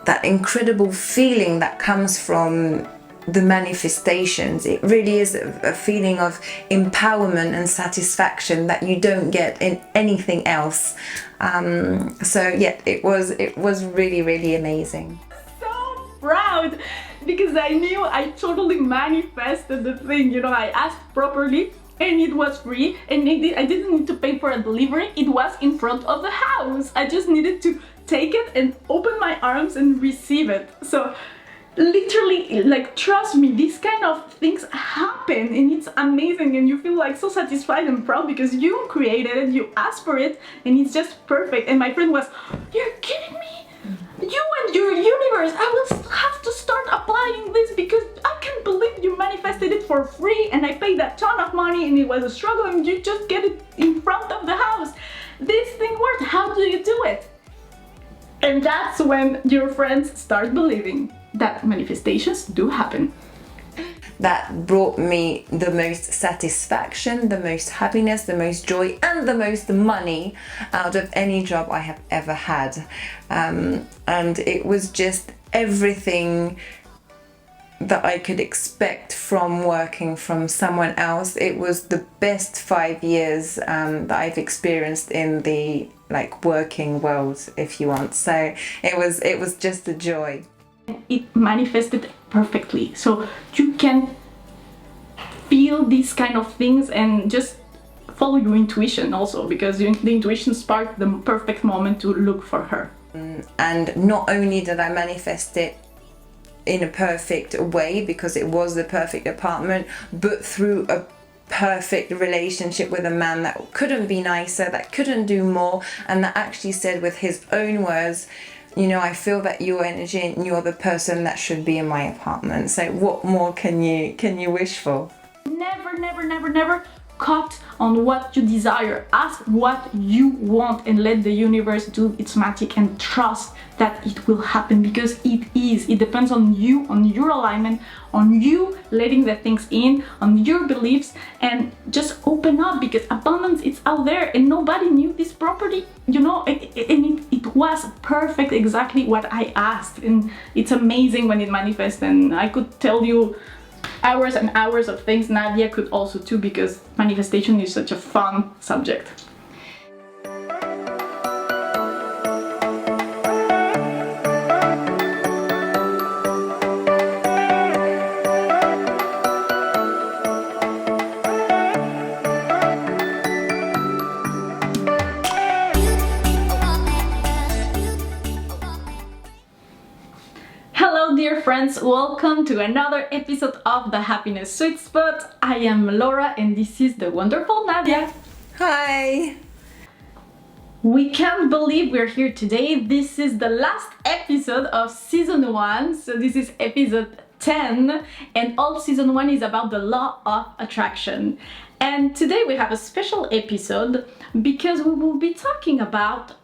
that incredible feeling that comes from the manifestations. It really is a feeling of empowerment and satisfaction that you don't get in anything else. So yeah, it was really, really amazing. So proud, because I knew I totally manifested the thing. You know, I asked properly and it was free, and I didn't need to pay for a delivery. It was in front of the house. I just needed to take it and open my arms and receive it. So literally, like, trust me, these kind of things happen and it's amazing, and you feel like so satisfied and proud because you created it, you asked for it, and it's just perfect. And my friend was, "You're kidding me? You and your universe, I will have to start applying this because I can't believe you manifested it for free and I paid a ton of money and it was a struggle and you just get it in front of the house. This thing worked, how do you do it?" And that's when your friends start believing that manifestations do happen. That brought me the most satisfaction, the most happiness, the most joy, and the most money out of any job I have ever had. And it was just everything that I could expect from working from someone else. It was the best 5 years that I've experienced in the working world, if you want. So it was just a joy. It manifested perfectly, so you can feel these kind of things and just follow your intuition also, because the intuition sparked the perfect moment to look for her. And not only did I manifest it in a perfect way because it was the perfect apartment, but through a perfect relationship with a man that couldn't be nicer, that couldn't do more, and that actually said with his own words, "You know, I feel that your energy and you're the person that should be in my apartment." So what more can you wish for? Never cut on what you desire. Ask what you want and let the universe do its magic, and trust that it will happen, because it is. It depends on you, on your alignment, on you letting the things in, on your beliefs, and just open up, because abundance is out there and nobody knew this property, you know, and it was perfect, exactly what I asked. And it's amazing when it manifests, and I could tell you hours and hours of things. Nadia could also too, because manifestation is such a fun subject. Dear friends, welcome to another episode of the Happiness Sweet Spot. I am Laura and this is the wonderful Nadia. Hi! We can't believe we're here today. This is the last episode of season 1, so this is episode 10, and all season 1 is about the law of attraction. And today we have a special episode because we will be talking about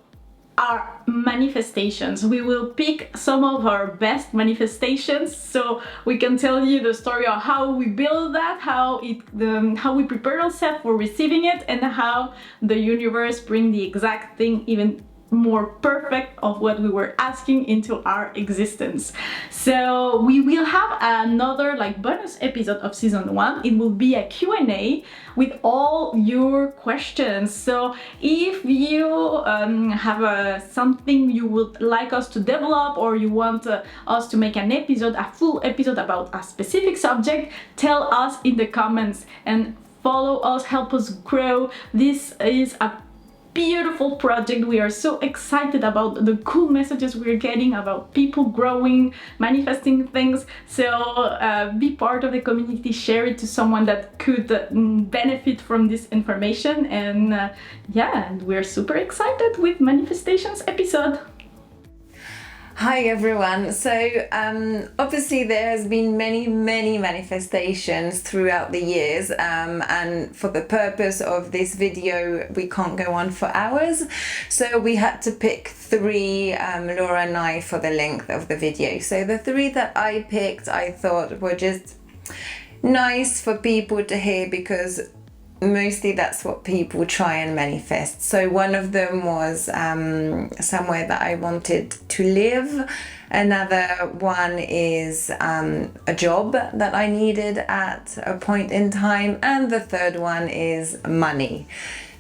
our manifestations. We will pick some of our best manifestations, so we can tell you the story of how we build that, how we prepare ourselves for receiving it, and how the universe bring the exact thing, even more perfect of what we were asking, into our existence. So we will have another bonus episode of season 1. It will be a Q&A with all your questions. So if you have something you would like us to develop, or you want us to make an episode, a full episode about a specific subject, tell us in the comments and follow us, help us grow. This is a beautiful project. We are so excited about the cool messages we're getting about people growing, manifesting things. So be part of the community, share it to someone that could benefit from this information. And yeah, we're super excited with manifestations episode. Hi everyone. So obviously there has been many manifestations throughout the years, and for the purpose of this video we can't go on for hours, so we had to pick 3, Laura and I, for the length of the video. So the 3 that I picked I thought were just nice for people to hear, because mostly that's what people try and manifest. So one of them was somewhere that I wanted to live. Another one is a job that I needed at a point in time. And the third one is money.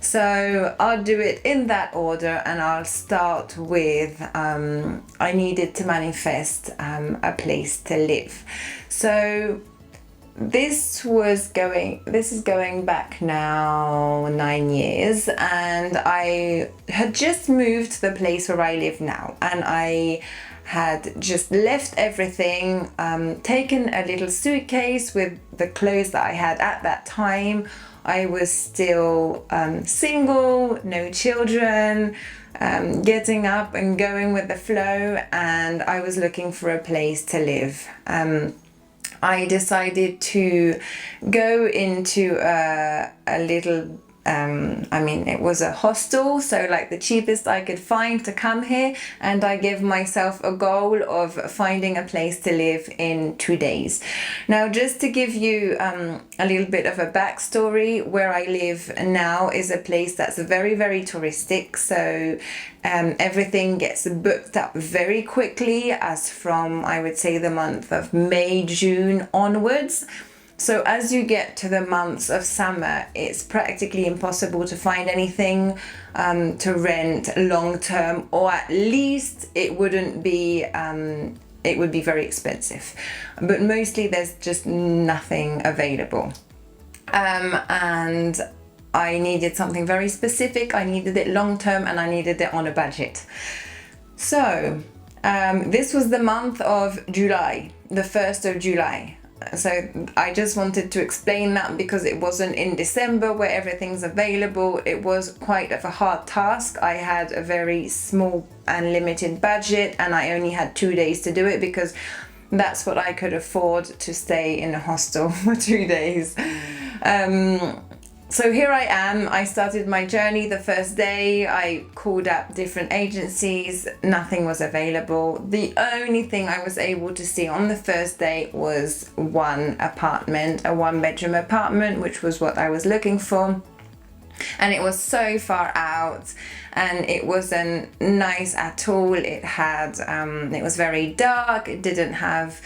So I'll do it in that order, and I'll start with I needed to manifest a place to live. So this is going back now 9 years, and I had just moved to the place where I live now, and I had just left everything, taken a little suitcase with the clothes that I had at that time. I was still single, no children, getting up and going with the flow, and I was looking for a place to live. I decided to go into a little, it was a hostel, so like the cheapest I could find to come here, and I gave myself a goal of finding a place to live in 2 days. Now, just to give you a little bit of a backstory, where I live now is a place that's very, very touristic, so everything gets booked up very quickly, as from, I would say, the month of May, June onwards. So as you get to the months of summer, it's practically impossible to find anything to rent long term, or at least it wouldn't be, it would be very expensive. But mostly there's just nothing available. And I needed something very specific. I needed it long term, and I needed it on a budget. So this was the month of July, the 1st of July. So I just wanted to explain that, because it wasn't in December where everything's available. It was quite of a hard task. I had a very small and limited budget, and I only had 2 days to do it, because that's what I could afford to stay in a hostel for 2 days. So here I am. I started my journey the first day. I called up different agencies. Nothing was available. The only thing I was able to see on the first day was one apartment, a 1-bedroom apartment, which was what I was looking for. And it was so far out, and it wasn't nice at all. It was very dark. It didn't have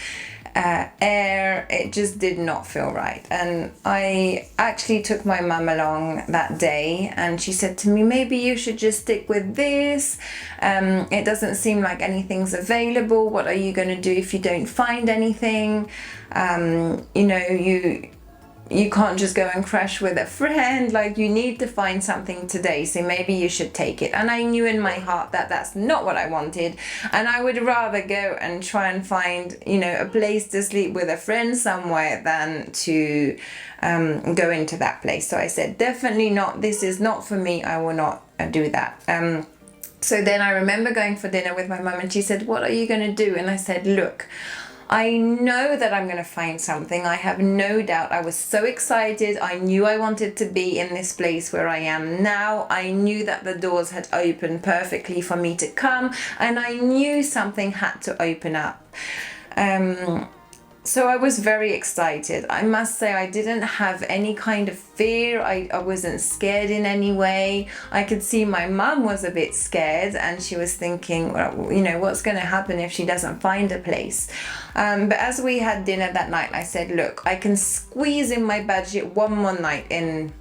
air. It just did not feel right. And I actually took my mum along that day, and she said to me, maybe you should just stick with this. It doesn't seem like anything's available. What are you going to do if you don't find anything? You can't just go and crash with a friend. Like, you need to find something today, so maybe you should take it. And I knew in my heart that that's not what I wanted, and I would rather go and try and find, a place to sleep with a friend somewhere than to go into that place. So I said, definitely not. This is not for me. I will not do that. So then I remember going for dinner with my mum, and she said, what are you going to do? And I said, look, I know that I'm going to find something. I have no doubt. I was so excited. I knew I wanted to be in this place where I am now. I knew that the doors had opened perfectly for me to come, and I knew something had to open up. So I was very excited. I must say, I didn't have any kind of fear. I wasn't scared in any way. I could see my mum was a bit scared, and she was thinking, well, what's going to happen if she doesn't find a place? But as we had dinner that night, I said, look, I can squeeze in my budget one more night in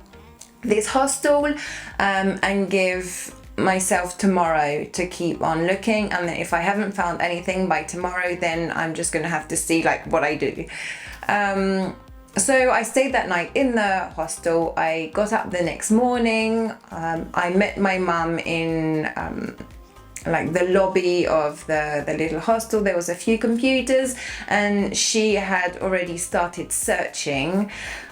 this hostel, and give myself tomorrow to keep on looking, and then if I haven't found anything by tomorrow, then I'm just gonna have to see what I do. So I stayed that night in the hostel. I got up the next morning. I met my mum in the lobby of the little hostel. There was a few computers, and she had already started searching,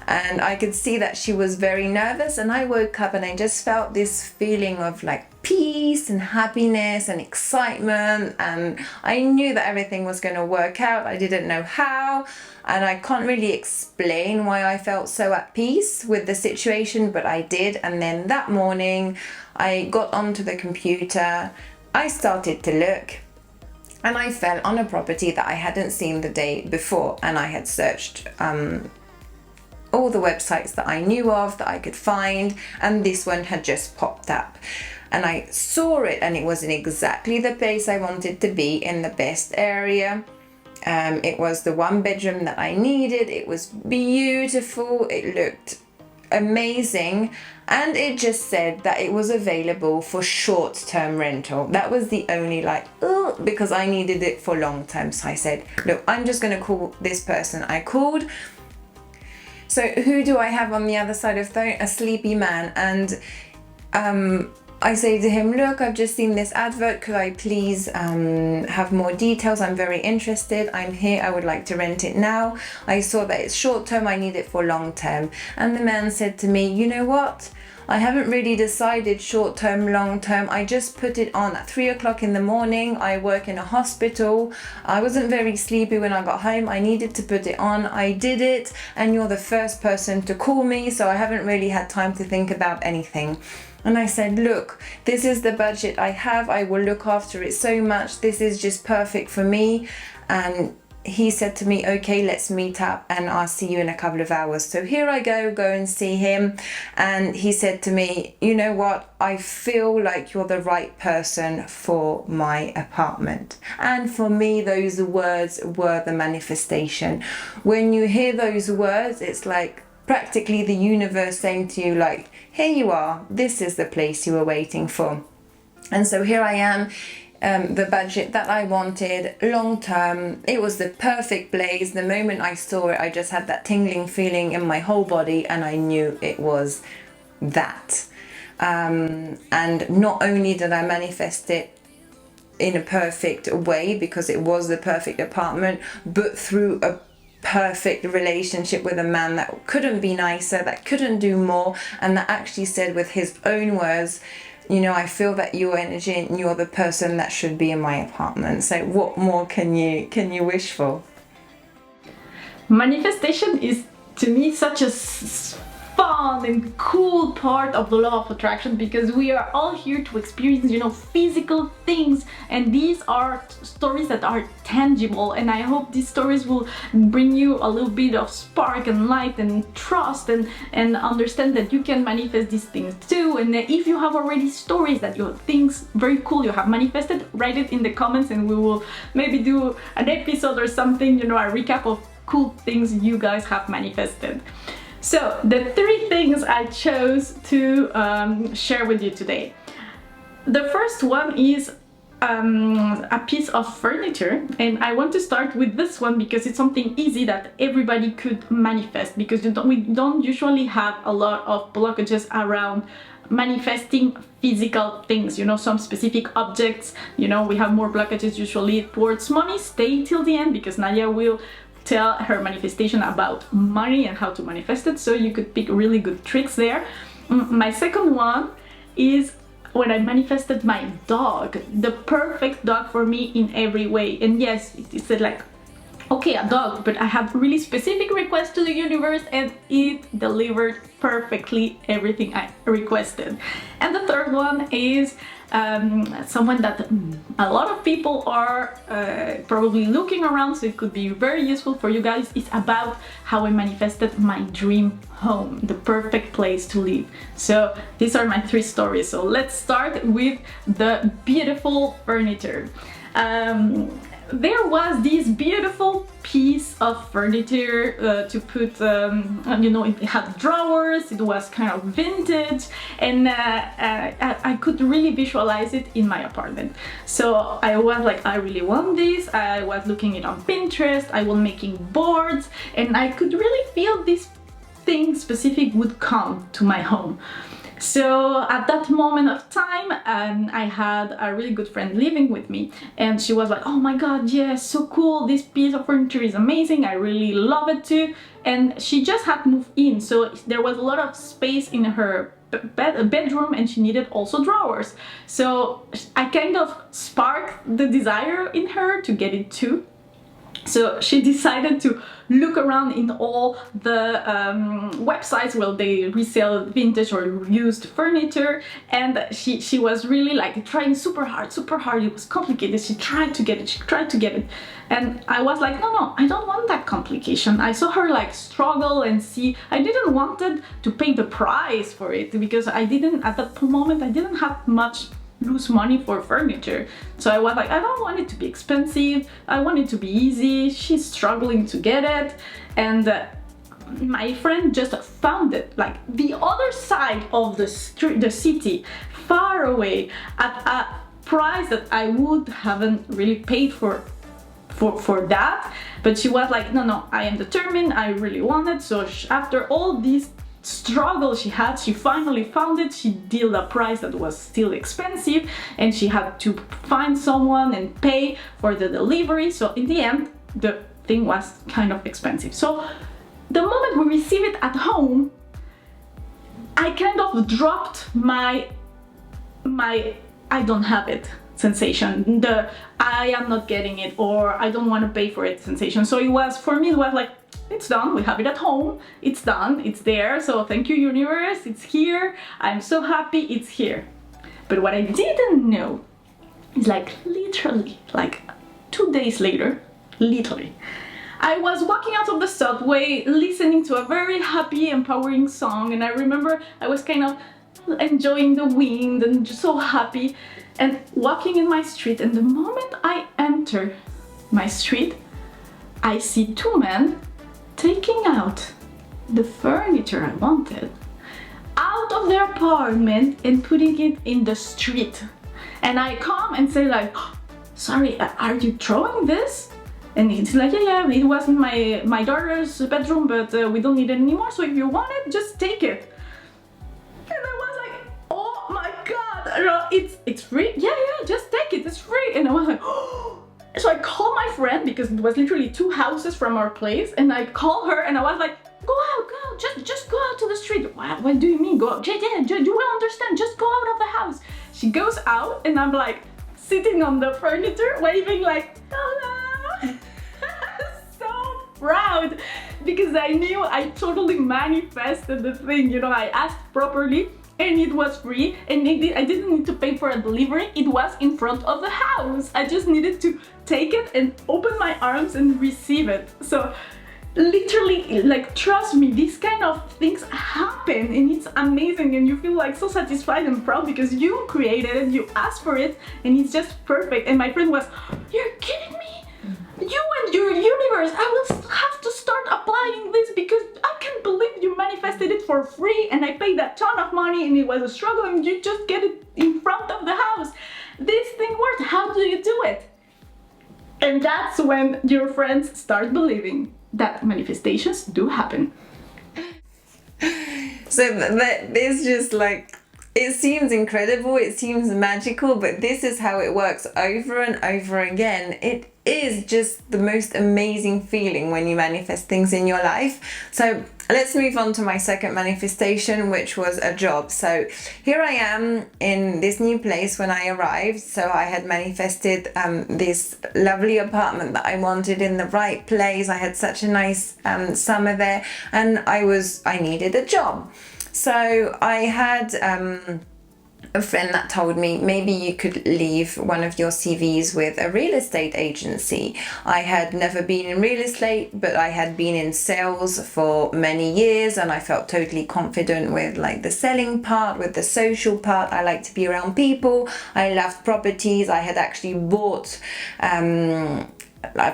and I could see that she was very nervous. And I woke up and I just felt this feeling of peace and happiness and excitement, and I knew that everything was going to work out. I didn't know how, and I can't really explain why I felt so at peace with the situation, but I did. And then that morning I got onto the computer. I started to look, and I fell on a property that I hadn't seen the day before, and I had searched all the websites that I knew of that I could find, and this one had just popped up. And I saw it, and it was in exactly the place I wanted to be, in the best area. It was the 1-bedroom that I needed. It was beautiful. It looked amazing. And it just said that it was available for short-term rental. That was the only because I needed it for long-term. So I said, look, I'm just going to call this person. I called. So who do I have on the other side of the phone? A sleepy man. And I say to him, look, I've just seen this advert. Could I please have more details? I'm very interested. I'm here. I would like to rent it now. I saw that it's short term. I need it for long term. And the man said to me, you know what? I haven't really decided short term, long term. I just put it on at 3 o'clock in the morning. I work in a hospital. I wasn't very sleepy when I got home. I needed to put it on. I did it. And you're the first person to call me. So I haven't really had time to think about anything. And I said, look, this is the budget I have. I will look after it so much. This is just perfect for me. And he said to me, okay, let's meet up and I'll see you in a couple of hours. So here I go and see him. And he said to me, you know what? I feel like you're the right person for my apartment. And for me, those words were the manifestation. When you hear those words, it's like practically the universe saying to you, like, here you are, this is the place you were waiting for. And so here I am, the budget that I wanted, long term. It was the perfect place. The moment I saw it, I just had that tingling feeling in my whole body, and I knew it was that. And not only did I manifest it in a perfect way, because it was the perfect apartment, but through a perfect relationship with a man that couldn't be nicer, that couldn't do more, and that actually said with his own words, you know, I feel that your energy and you're the person that should be in my apartment. So what more can you wish for? Manifestation is, to me, such a fun and cool part of the law of attraction, because we are all here to experience, you know, physical things, and these are stories that are tangible. And I hope these stories will bring you a little bit of spark and light and trust, and understand that you can manifest these things too. And if you have already stories that you things very cool you have manifested, write it in the comments, and we will maybe do an episode or something, you know, a recap of cool things you guys have manifested. So the 3 things I chose to share with you today. The first one is a piece of furniture, and I want to start with this one because it's something easy that everybody could manifest, because we don't usually have a lot of blockages around manifesting physical things, you know, some specific objects. You know, we have more blockages usually towards money. Stay till the end because Nadia will tell her manifestation about money and how to manifest it, so you could pick really good tricks there. My second one is when I manifested my dog, the perfect dog for me in every way. And yes, it's like, okay, a dog, but I had really specific requests to the universe, and it delivered perfectly everything I requested. And the third one is someone that a lot of people are probably looking around, so it could be very useful for you guys. It's about how I manifested my dream home, the perfect place to live. So these are my 3 stories. So let's start with the beautiful furniture. There was this beautiful piece of furniture to put, you know, it had drawers, it was kind of vintage, and I could really visualize it in my apartment. So I was like, I really want this. I was looking it on Pinterest, I was making boards, and I could really feel this thing specific would come to my home. So at that moment of time, I had a really good friend living with me, and she was like, oh my god, yes, so cool, this piece of furniture is amazing, I really love it too. And she just had moved in, so there was a lot of space in her bedroom, and she needed also drawers. So I kind of sparked the desire in her to get it too. So she decided to look around in all the websites where they resell vintage or used furniture, and she was really like trying super hard. It was complicated. She tried to get it, and I was like, no, I don't want that complication. I saw her like struggle and see. I didn't wanted to pay the price for it because at that moment I didn't have much lose money for furniture. So I was like, I don't want it to be expensive, I want it to be easy. She's struggling to get it, and my friend just found it like the other side of the street, the city, far away, at a price that I would haven't really paid for that. But she was like, no, I am determined, I really want it. So after all these struggle she had, she finally found it. She dealt a price that was still expensive, and she had to find someone and pay for the delivery. So in the end, the thing was kind of expensive. So the moment we receive it at home, I kind of dropped my I don't have it sensation, the I am not getting it, or I don't want to pay for it sensation. So it was, for me, it was like, it's done, we have it at home, it's done, it's there, so thank you universe, it's here, I'm so happy it's here. But what I didn't know is like literally like 2 days later, literally, I was walking out of the subway listening to a very happy, empowering song, and I remember I was kind of enjoying the wind and just so happy and walking in my street, and the moment I enter my street, I see 2 men taking out the furniture I wanted out of their apartment and putting it in the street. And I come and say like, sorry, are you throwing this? And it's like, yeah, it wasn't my daughter's bedroom, but we don't need it anymore, so if you want it, just take it. And I was like, oh my god, it's free? Yeah, just take it, it's free. And I was like, oh. So I called my friend, because it was literally 2 houses from our place, and I called her and I was like, go out, just go out to the street. What do you mean go out? Yeah, you will understand, just go out of the house. She goes out and I'm like sitting on the furniture waving like, hello. So proud, because I knew I totally manifested the thing, you know, I asked properly and it was free, and I didn't need to pay for a delivery. It was in front of the house. I just needed to take it and open my arms and receive it. So literally, like, trust me, these kind of things happen, and it's amazing, and you feel like so satisfied and proud because you created it, you asked for it, and it's just perfect. And my friend was, you're kidding me? You and your universe, I will have to start applying this because I can't believe you manifested it for free, and I paid a ton of money and it was a struggle, and you just get it in front of the house. This thing worked. How do you do it? And that's when your friends start believing that manifestations do happen. So this just like, it seems incredible, it seems magical, but this is how it works over and over again. It is just the most amazing feeling when you manifest things in your life. So let's move on to my second manifestation, which was a job. So here I am in this new place when I arrived. So I had manifested this lovely apartment that I wanted in the right place. I had such a nice summer there, and I needed a job. So I had a friend that told me maybe you could leave one of your CVs with a real estate agency. I had never been in real estate, but I had been in sales for many years, and I felt totally confident with like the selling part, with the social part. I like to be around people. I loved properties. I had actually bought a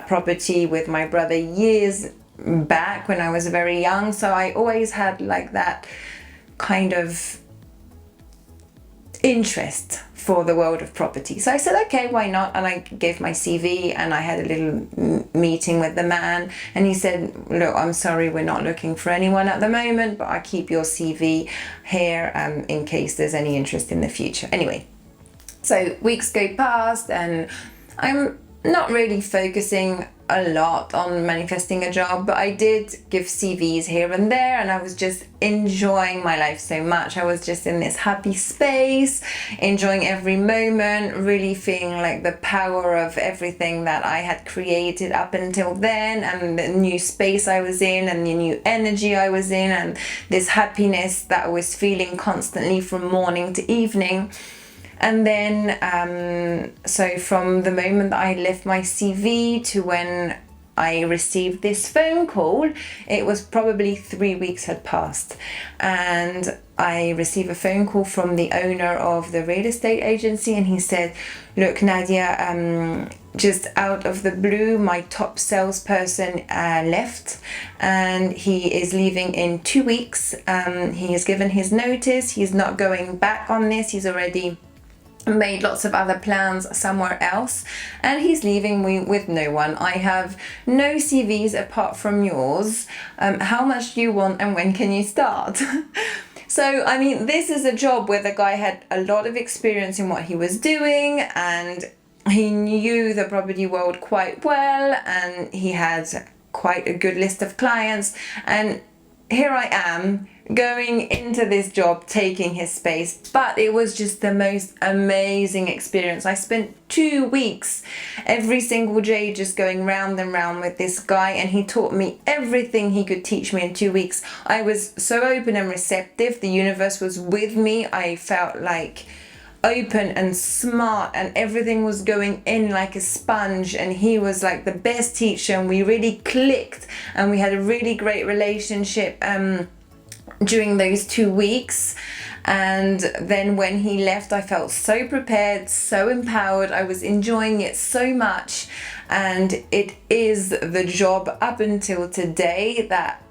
property with my brother years back when I was very young. So I always had like that kind of interest for the world of property. So I said, okay, why not? And I gave my CV, and I had a little meeting with the man, and he said, look, I'm sorry, we're not looking for anyone at the moment, but I keep your CV here in case there's any interest in the future. Anyway, so weeks go past, and I'm not really focusing a lot on manifesting a job, but I did give CVs here and there, and I was just enjoying my life so much. I was just in this happy space, enjoying every moment, really feeling like the power of everything that I had created up until then, and the new space I was in, and the new energy I was in, and this happiness that I was feeling constantly from morning to evening. And then, so from the moment that I left my CV to when I received this phone call, it was probably 3 weeks had passed. And I received a phone call from the owner of the real estate agency, and he said, look, Nadia, just out of the blue, my top salesperson left, and he is leaving in 2 weeks. He has given his notice. He's not going back on this. He's already made lots of other plans somewhere else, and he's leaving me with no one. I have no CVs apart from yours. How much do you want, and when can you start? So, I mean, this is a job where the guy had a lot of experience in what he was doing, and he knew the property world quite well, and he had quite a good list of clients. And here I am going into this job, taking his space, but it was just the most amazing experience. I spent 2 weeks every single day just going round and round with this guy, and he taught me everything he could teach me in 2 weeks. I was so open and receptive. The universe was with me. I felt like open and smart, and everything was going in like a sponge, and he was like the best teacher, and we really clicked, and we had a really great relationship during those 2 weeks. And then when he left, I felt so prepared, so empowered. I was enjoying it so much, and it is the job up until today that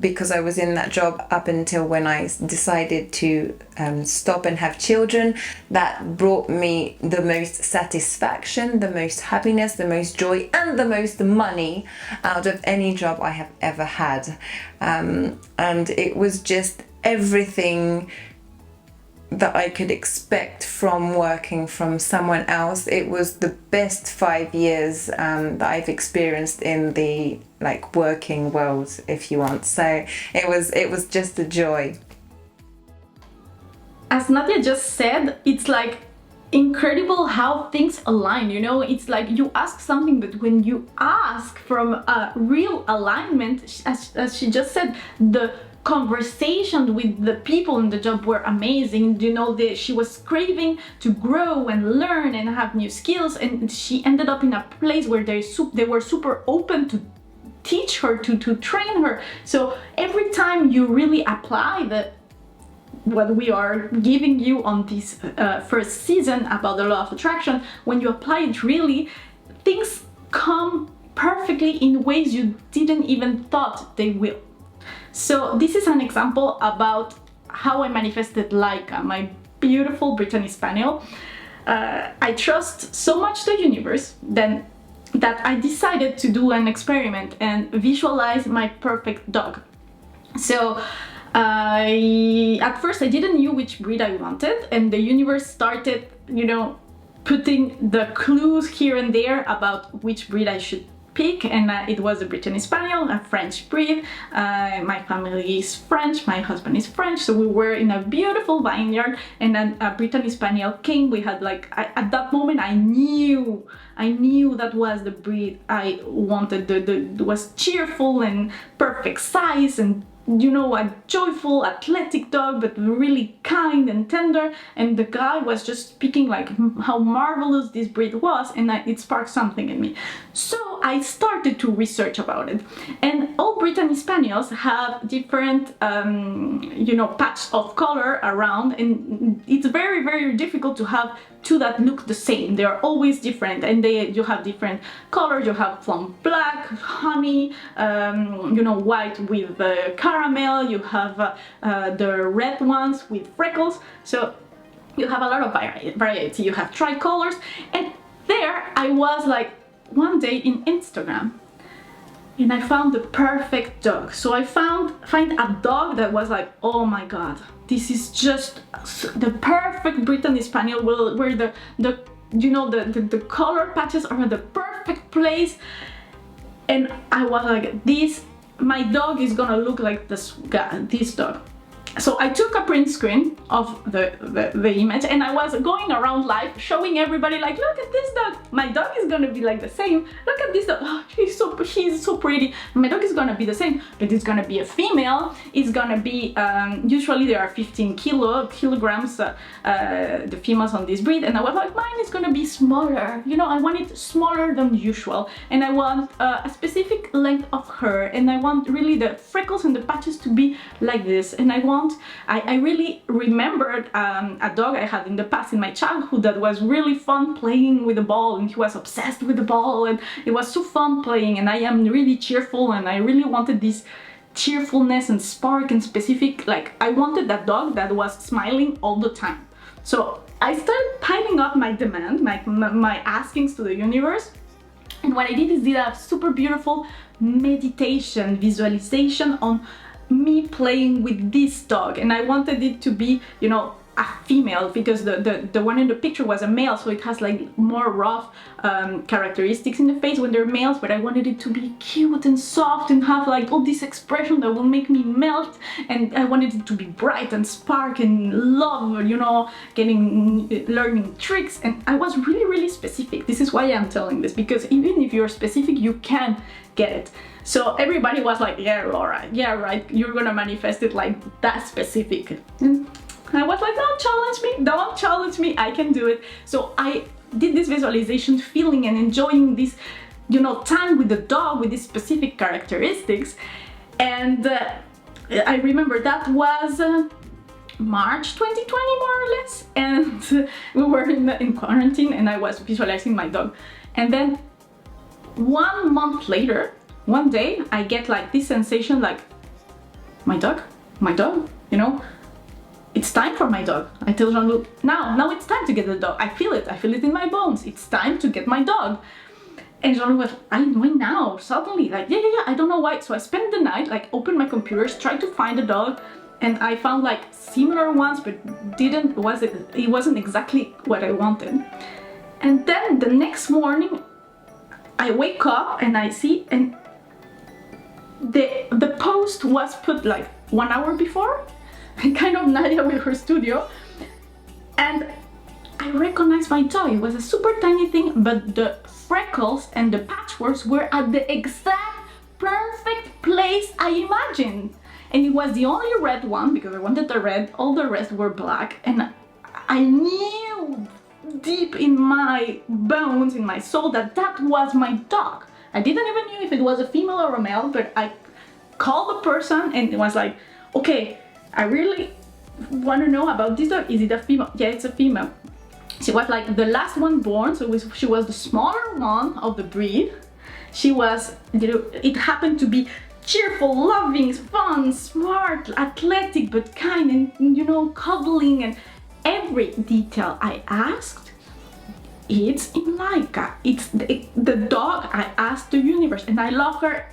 because I was in that job up until when I decided to stop and have children, that brought me the most satisfaction, the most happiness, the most joy, and the most money out of any job I have ever had. And it was just everything that I could expect from working from someone else. It was the best 5 years that I've experienced in the like working world, if you want. So it was just a joy. As Nadia just said, it's like incredible how things align, you know. It's like you ask something, but when you ask from a real alignment, as she just said, the conversations with the people in the job were amazing. You know, she was craving to grow and learn and have new skills, and she ended up in a place where they were super open to teach her, to train her. So every time you really apply what we are giving you on this first season about the law of attraction, when you apply it, really things come perfectly in ways you didn't even thought they will. So this is an example about how I manifested Laika, my beautiful Brittany Spaniel. I trust so much the universe then that I decided to do an experiment and visualize my perfect dog. So at first I didn't know which breed I wanted, and the universe started, you know, putting the clues here and there about which breed I should pick, and it was a Brittany Spaniel, a French breed. My family is French, my husband is French, so we were in a beautiful vineyard, and then a Brittany Spaniel came. We had like, at that moment I knew that was the breed I wanted. It was cheerful and perfect size, and you know, a joyful, athletic dog, but really kind and tender. And the guy was just speaking like how marvelous this breed was, and it sparked something in me. So I started to research about it. And all Brittany Spaniels have different, you know, patch of color around, and it's very, very difficult to have two that look the same. They are always different, and you have different colors. You have from black, honey, you know, white with caramel. You have the red ones with freckles. So you have a lot of variety. You have tricolors, and there I was like one day in Instagram, and I found the perfect dog. So I find a dog that was like, oh my god, this is just the perfect Brittany Spaniel, where the you know, the color patches are in the perfect place. And I was like, my dog is gonna look like this guy, this dog. So I took a print screen of the image, and I was going around live showing everybody, like, look at this dog. My dog is gonna be like the same. Look at this dog. Oh, he's so pretty. My dog is gonna be the same, but it's gonna be a female. It's gonna be usually there are 15 kilograms the females on this breed, and I was like, mine is gonna be smaller. You know, I want it smaller than usual, and I want a specific length of hair, and I want really the freckles and the patches to be like this, and I really remembered a dog I had in the past in my childhood that was really fun playing with the ball, and he was obsessed with the ball, and it was so fun playing, and I am really cheerful, and I really wanted this cheerfulness and spark and specific, like I wanted that dog that was smiling all the time. So I started piling up my demand, my askings to the universe, and what I did is did a super beautiful meditation visualization on me playing with this dog, and I wanted it to be, you know, a female, because the one in the picture was a male, so it has like more rough characteristics in the face when they're males, but I wanted it to be cute and soft and have like all this expression that will make me melt, and I wanted it to be bright and spark and love, you know, learning tricks, and I was really specific. This is why I'm telling this, because even if you're specific, you can get it. So everybody was like, yeah, Laura, yeah, right, you're gonna manifest it like that specific. And I was like, don't challenge me, I can do it. So I did this visualization, feeling and enjoying this, you know, time with the dog with these specific characteristics. And I remember that was March 2020, more or less, and we were in quarantine, and I was visualizing my dog. And then 1 month later, one day I get like this sensation, like, my dog, you know, it's time for my dog. I tell Jean-Luc, now it's time to get the dog. I feel it in my bones. It's time to get my dog. And Jean-Luc was, why now? Suddenly, like, yeah, I don't know why. So I spent the night, like, opened my computers, tried to find a dog, and I found like similar ones, but it wasn't exactly what I wanted. And then the next morning, I wake up and I see, and the post was put like 1 hour before, kind of Nadia with her studio, and I recognized my dog. It was a super tiny thing, but the freckles and the patchworks were at the exact perfect place I imagined. And it was the only red one, because I wanted the red, all the rest were black, and I knew deep in my bones, in my soul, that was my dog. I didn't even know if it was a female or a male, but I called the person and it was like, okay, I really want to know about this dog. Is it a female? Yeah, it's a female. She was like the last one born, so she was the smaller one of the breed. She was, you know, it happened to be cheerful, loving, fun, smart, athletic, but kind, and, you know, cuddling, and every detail I asked, it's in Laika. It's the dog I asked the universe, and I love her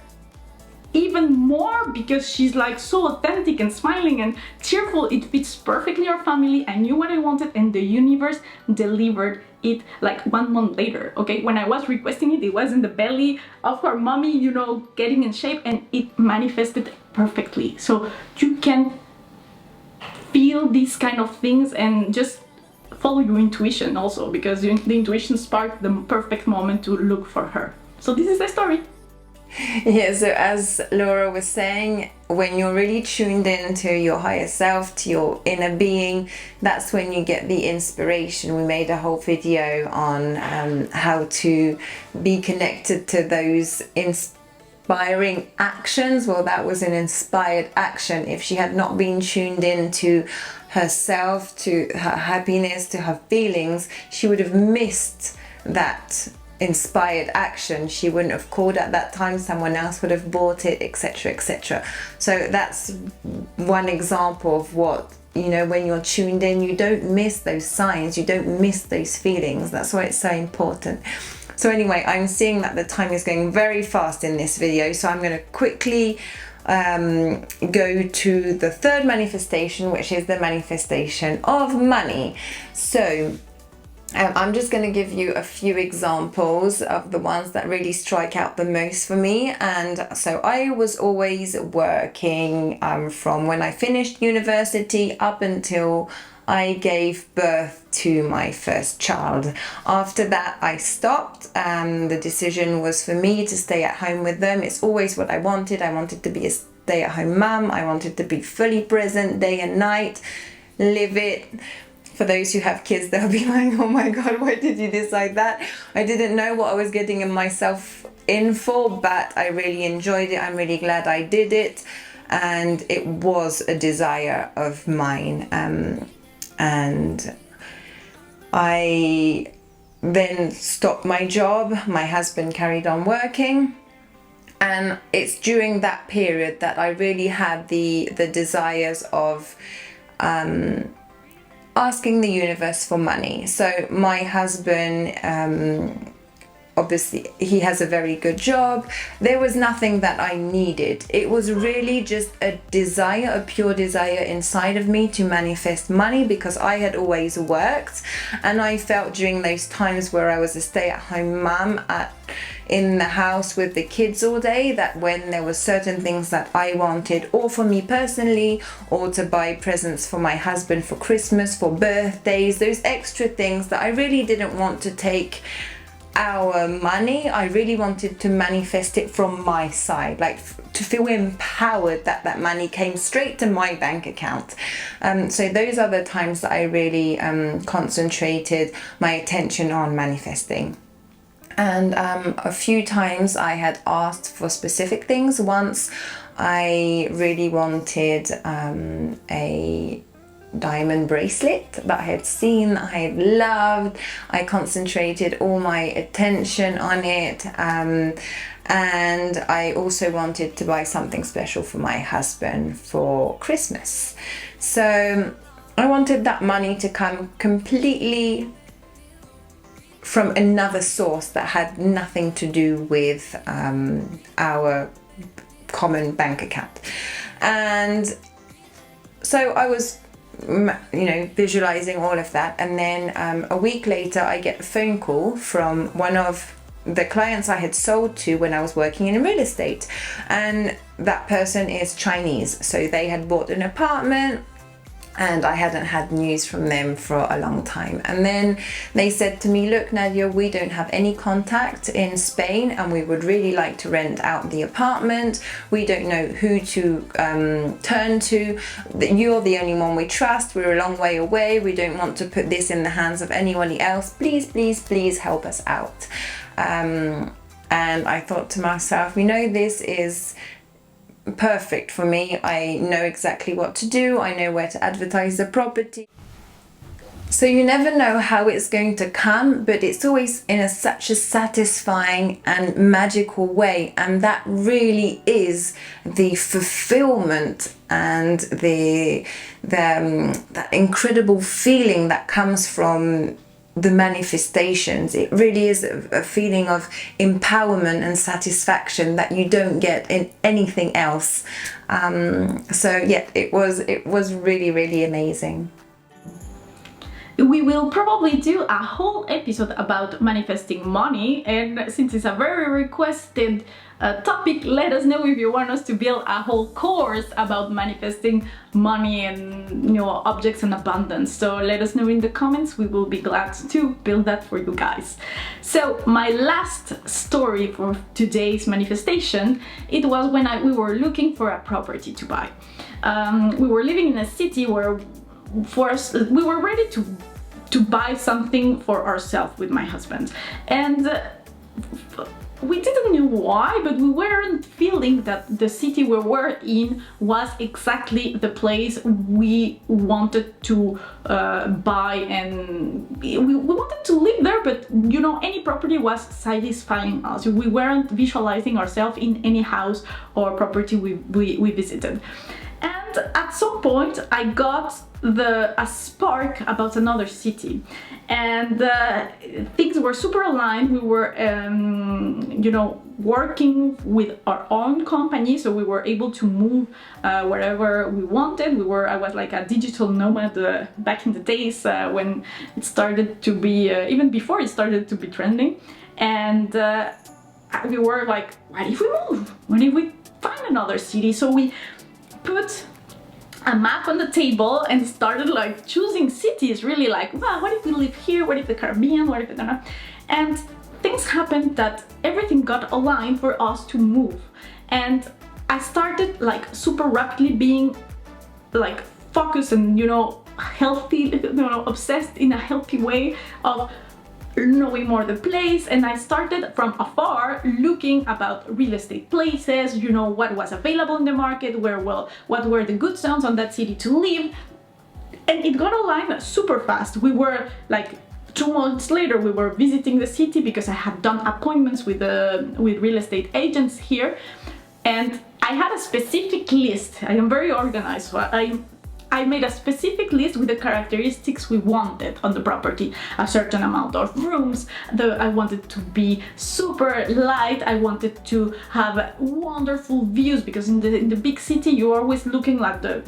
even more because she's like so authentic and smiling and cheerful. It fits perfectly our family. I knew what I wanted, and the universe delivered it like 1 month later. Okay, when I was requesting it, it was in the belly of her mommy, you know, getting in shape, and it manifested perfectly. So you can feel these kind of things and just follow your intuition also, because the intuition sparked the perfect moment to look for her. So this is the story. Yeah, so as Laura was saying, when you're really tuned in to your higher self, to your inner being, that's when you get the inspiration. We made a whole video on how to be connected to those inspiring actions. Well, that was an inspired action. If she had not been tuned in to herself, to her happiness, to her feelings, she would have missed that inspired action. She wouldn't have called at that time, someone else would have bought it, etc, etc. So that's one example of what, you know, when you're tuned in, you don't miss those signs, you don't miss those feelings. That's why it's so important. So anyway, I'm seeing that the time is going very fast in this video, so I'm going to quickly go to the third manifestation, which is the manifestation of money. So I'm just going to give you a few examples of the ones that really strike out the most for me. And so I was always working from when I finished university up until I gave birth to my first child. After that, I stopped. The decision was for me to stay at home with them. It's always what I wanted. I wanted to be a stay-at-home mum. I wanted to be fully present day and night, live it. For those who have kids, they'll be like, oh my God, why did you decide that? I didn't know what I was getting myself in for, but I really enjoyed it. I'm really glad I did it. And it was a desire of mine. And I then stopped my job. My husband carried on working. And it's during that period that I really had the desires of asking the universe for money. So my husband, obviously he has a very good job. There was nothing that I needed. It was really just a desire, a pure desire inside of me to manifest money, because I had always worked, and I felt during those times where I was a stay-at-home mum in the house with the kids all day, that when there were certain things that I wanted, or for me personally, or to buy presents for my husband for Christmas, for birthdays, those extra things that I really didn't want to take our money, I really wanted to manifest it from my side, like to feel empowered that that money came straight to my bank account. So those are the times that I really concentrated my attention on manifesting. And a few times I had asked for specific things. Once I really wanted a diamond bracelet that I had seen, that I had loved. I concentrated all my attention on it. And I also wanted to buy something special for my husband for Christmas. So I wanted that money to come completely from another source that had nothing to do with our common bank account. And so I was visualizing all of that, and then a week later I get a phone call from one of the clients I had sold to when I was working in real estate, and that person is Chinese. So they had bought an apartment, and I hadn't had news from them for a long time. And then they said to me, look, Nadia, we don't have any contact in Spain, and we would really like to rent out the apartment. We don't know who to turn to. You're the only one we trust. We're a long way away. We don't want to put this in the hands of anybody else. Please, please, please help us out. And I thought to myself, this is perfect for me. I know exactly what to do. I know where to advertise the property. So you never know how it's going to come, but it's always in such a satisfying and magical way. And that really is the fulfillment and that incredible feeling that comes from the manifestations. It really is a feeling of empowerment and satisfaction that you don't get in anything else. It was really, really amazing. We will probably do a whole episode about manifesting money, and since it's a very requested topic, let us know if you want us to build a whole course about manifesting money and objects in abundance. So let us know in the comments. We will be glad to build that for you guys. So my last story for today's manifestation, it was when we were looking for a property to buy. We were living in a city where we were ready to buy something for ourselves with my husband, and we didn't know why, but we weren't feeling that the city we were in was exactly the place we wanted to buy, and we wanted to live there, but any property was satisfying us. We weren't visualizing ourselves in any house or property we visited. And at some point I got a spark about another city, and things were super aligned. We were working with our own company, so we were able to move wherever we wanted. I was like a digital nomad back in the days when it started to be even before it started to be trending, and we were like, what if we move? What if we find another city? So we put a map on the table and started like choosing cities, really like, wow, what if we live here? What if the Caribbean? What if we don't know? And things happened that everything got aligned for us to move. And I started like super rapidly being like focused and, healthy, obsessed in a healthy way of knowing more the place. And I started from afar looking about real estate places, what was available in the market, what were the good zones on that city to live. And it got aligned super fast. We were like 2 months later, we were visiting the city because I had done appointments with real estate agents here, and I had a specific list. I am very organized, so I made a specific list with the characteristics we wanted on the property. A certain amount of rooms, I wanted to be super light, I wanted to have wonderful views, because in the big city you're always looking like the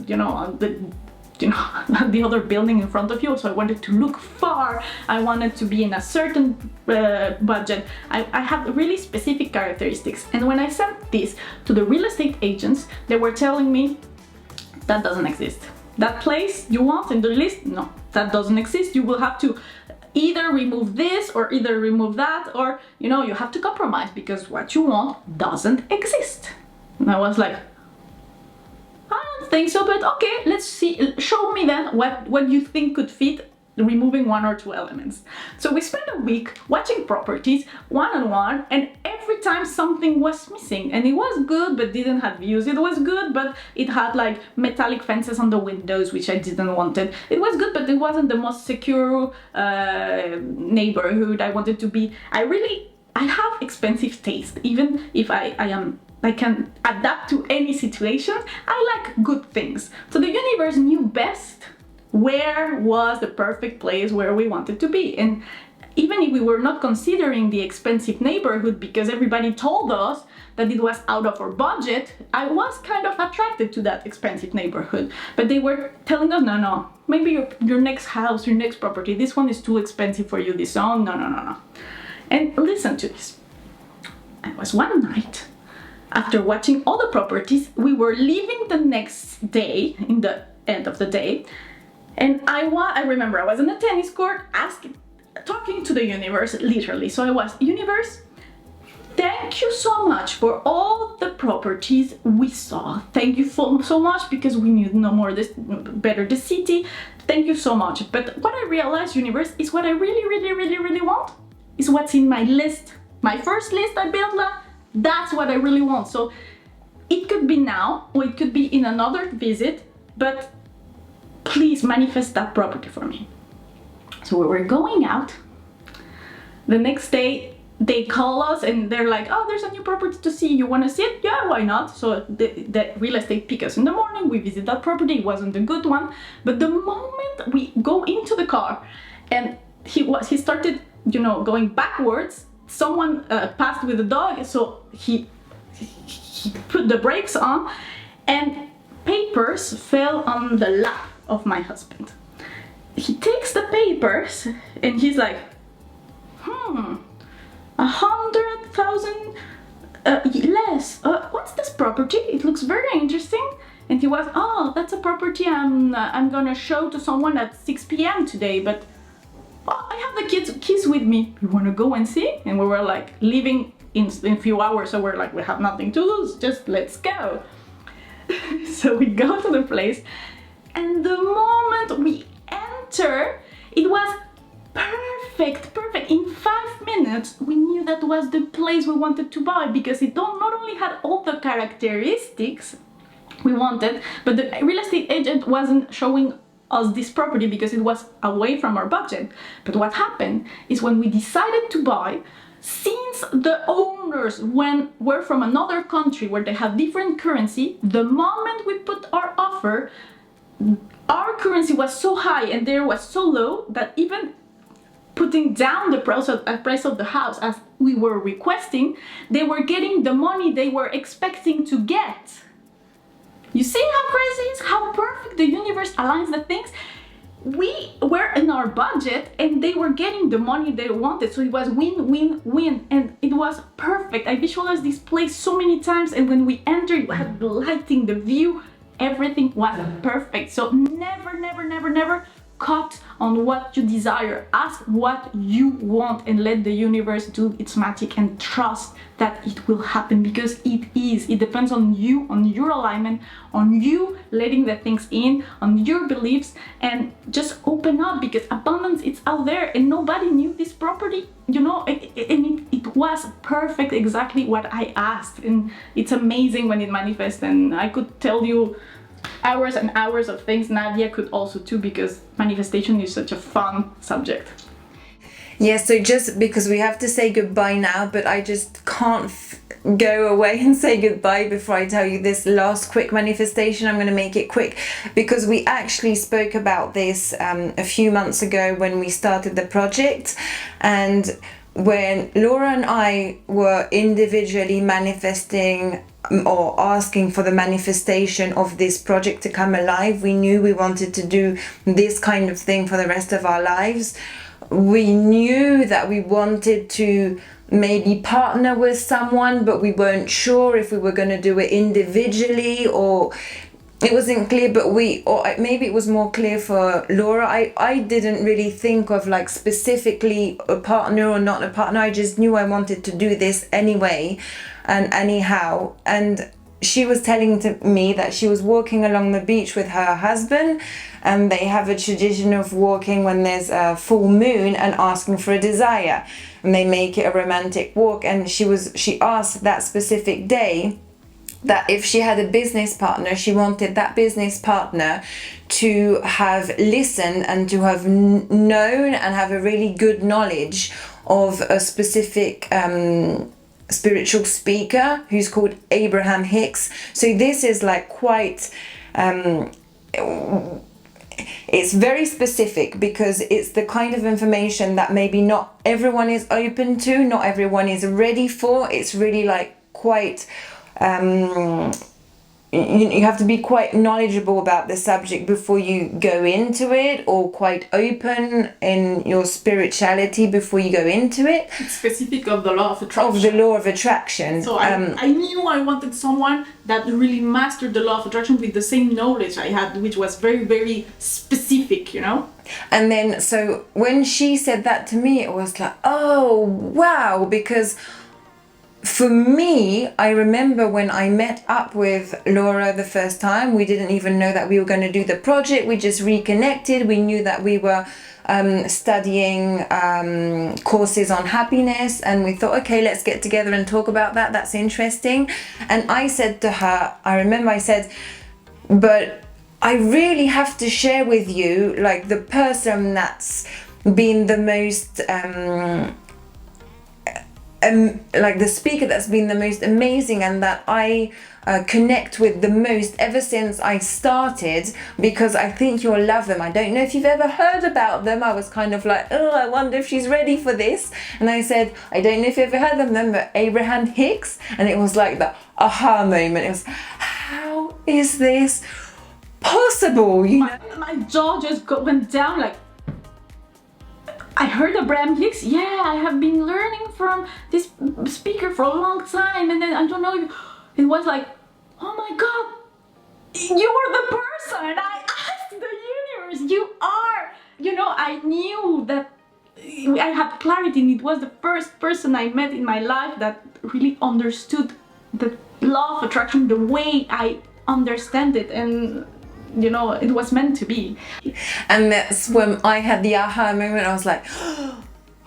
other building in front of you, so I wanted to look far, I wanted to be in a certain budget. I have really specific characteristics, and when I sent this to the real estate agents, they were telling me that doesn't exist. That place you want in the list, no, that doesn't exist. You will have to either remove this or either remove that, or you have to compromise because what you want doesn't exist. And I was like, I don't think so, but okay, let's see, show me then what you think could fit removing 1 or 2 elements. So we spent a week watching properties one-on-one, and every time something was missing, and it was good but didn't have views. It was good but it had like metallic fences on the windows, which I didn't wanted. It was good but it wasn't the most secure neighborhood I wanted to be. I have expensive taste, even if I can adapt to any situation. I like good things. So the universe knew best where was the perfect place where we wanted to be. And even if we were not considering the expensive neighborhood because everybody told us that it was out of our budget, I was kind of attracted to that expensive neighborhood. But they were telling us, no, maybe your next house, your next property, this one is too expensive for you, this zone, no. And listen to this. It was one night, after watching all the properties, we were leaving the next day, in the end of the day, and I remember I was on the tennis court talking to the universe, literally. So I was, universe, thank you so much for all the properties we saw. Thank you so much because we knew no more better the city. Thank you so much. But what I realized, universe, is what I really want is what's in my list. My first list I built, that's what I really want. So it could be now, or it could be in another visit, but please manifest that property for me. So we were going out. The next day they call us and they're like, oh, there's a new property to see, you want to see it? Yeah, why not? So the real estate pick us in the morning, we visit that property. It wasn't a good one, but the moment we go into the car and he started going backwards, someone passed with the dog, so he put the brakes on and papers fell on the lap of my husband. He takes the papers and he's like, 100,000 less. What's this property? It looks very interesting. And he was, oh, that's a property I'm gonna show to someone at 6 p.m. today, but I have the keys with me. You wanna go and see? And we were like leaving in a few hours, so we're like, we have nothing to lose, just let's go. So we go to the place, and the moment we enter, it was perfect. In 5 minutes, we knew that was the place we wanted to buy, because it not only had all the characteristics we wanted, but the real estate agent wasn't showing us this property because it was away from our budget. But what happened is, when we decided to buy, since the owners were from another country where they have different currency, the moment we put our offer, our currency was so high and there was so low that even putting down the price of the house as we were requesting, they were getting the money they were expecting to get. You see how crazy it is? How perfect the universe aligns the things? We were in our budget and they were getting the money they wanted, so it was win, win, win, and it was perfect. I visualized this place so many times, and when we entered, we had the lighting, the view, everything was perfect. So never, never, never, never cut on what you desire. Ask what you want and let the universe do its magic, and trust that it will happen, because it is. It depends on you, on your alignment, on you letting the things in, on your beliefs, and just open up, because abundance it's out there and nobody knew this property, you know, and it was perfect, exactly what I asked. And it's amazing when it manifests, and I could tell you hours and hours of things. Nadia could also too, because manifestation is such a fun subject. Yeah, so just because we have to say goodbye now, but I just can't go away and say goodbye before I tell you this last quick manifestation. I'm going to make it quick because we actually spoke about this a few months ago when we started the project, and when Laura and I were individually manifesting or asking for the manifestation of this project to come alive. We knew we wanted to do this kind of thing for the rest of our lives. We knew that we wanted to maybe partner with someone, but we weren't sure if we were going to do it individually, or it wasn't clear, but or maybe it was more clear for Laura. I didn't really think of like specifically a partner or not a partner. I just knew I wanted to do this anyway and anyhow. And she was telling me that she was walking along the beach with her husband, and they have a tradition of walking when there's a full moon and asking for a desire, and they make it a romantic walk. And she asked that specific day that if she had a business partner, she wanted that business partner to have listened and to have known and have a really good knowledge of a specific spiritual speaker who's called Abraham Hicks. So this is like quite it's very specific, because it's the kind of information that maybe not everyone is open to, not everyone is ready for. It's really like quite you have to be quite knowledgeable about the subject before you go into it, or quite open in your spirituality before you go into it. It's specific of the law of attraction. Of the law of attraction. So I knew I wanted someone that really mastered the law of attraction with the same knowledge I had, which was very, very specific, you know? And then, so when she said that to me, it was like, oh, wow, because for me, I remember when I met up with Laura the first time, we didn't even know that we were going to do the project. We just reconnected. We knew that we were studying courses on happiness, and we thought, okay, let's get together and talk about that. That's interesting. And I said to her, I remember I said, but I really have to share with you, like, the person that's been the most like the speaker that's been the most amazing, and that I connect with the most ever since I started, because I think you'll love them. I don't know if you've ever heard about them. I was kind of like, oh, I wonder if she's ready for this. And I said, I don't know if you've ever heard of them, but Abraham Hicks. And it was like the aha moment. It was, how is this possible? You know? My jaw just went down, like, I heard Abraham Hicks. Yeah, I have been learning from this speaker for a long time, and then I don't know, it was like, oh my God, you are the person. And I asked the universe, you are. You know, I knew that I had clarity, and it was the first person I met in my life that really understood the law of attraction the way I understand it, and you know, it was meant to be. And that's when I had the aha moment. I was like,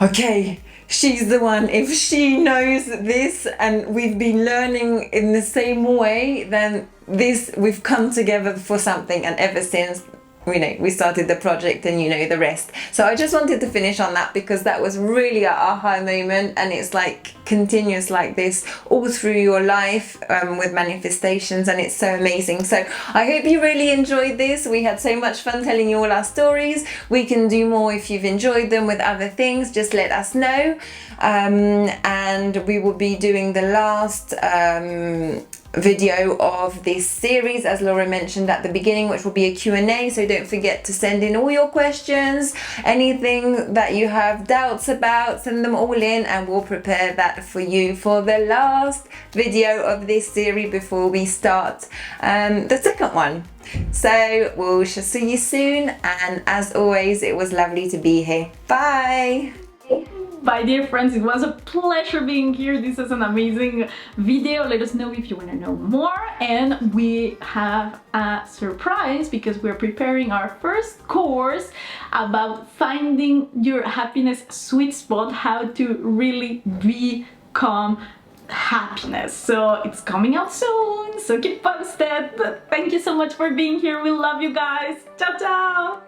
okay, she's the one. If she knows this and we've been learning in the same way, then we've come together for something. And ever since, we started the project, and you know the rest. So I just wanted to finish on that because that was really an aha moment, and it's like continuous like this all through your life with manifestations, and it's so amazing. So I hope you really enjoyed this. We had so much fun telling you all our stories. We can do more if you've enjoyed them with other things. Just let us know, and we will be doing the last video of this series, as Laura mentioned at the beginning, which will be a Q&A. So don't forget to send in all your questions, anything that you have doubts about, send them all in, and we'll prepare that for you for the last video of this series before we start the second one. So we shall see you soon, and as always, it was lovely to be here. Bye. Bye dear friends, it was a pleasure being here. This is an amazing video. Let us know if you want to know more, and we have a surprise because we're preparing our first course about finding your happiness sweet spot, how to really become happiness. So it's coming out soon, so keep posted. Thank you so much for being here. We love you guys. Ciao ciao.